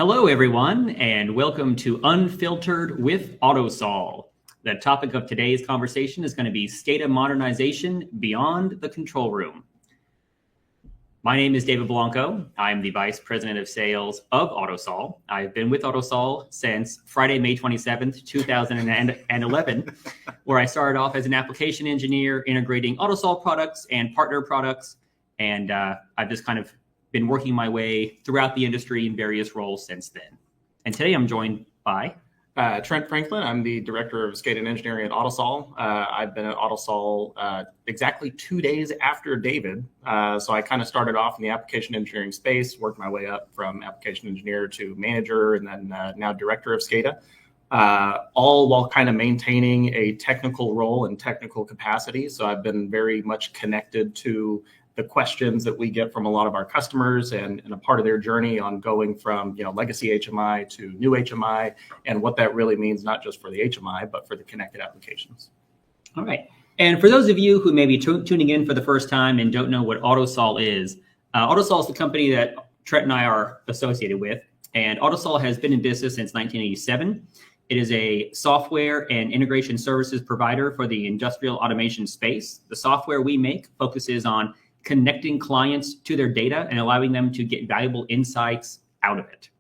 Hello, everyone, and welcome to Unfiltered with AUTOSOL. The topic of today's conversation is going to be SCADA modernization beyond the control room. My name is David Blanco. I'm the Vice President of Sales of AUTOSOL. I've been with AUTOSOL since Friday, May 27th, 2011, where I started off as an application engineer integrating AUTOSOL products and partner products. And I've just kind of been working my way throughout the industry in various roles since then. And today I'm joined by Trent Franklin. I'm the Director of SCADA Engineering at AUTOSOL. I've been at AUTOSOL exactly 2 days after David. So I kind of started off in the application engineering space, worked my way up from application engineer to manager, and then now Director of SCADA, all while kind of maintaining a technical role and technical capacity. So I've been very much connected to the questions that we get from a lot of our customers and a part of their journey on going from legacy HMI to new HMI and what that really means, not just for the HMI, but for the connected applications. All right. And for those of you who may be tuning in for the first time and don't know what AUTOSOL is the company that Trent and I are associated with. And AUTOSOL has been in business since 1987. It is a software and integration services provider for the industrial automation space. The software we make focuses on connecting clients to their data and allowing them to get valuable insights out of it.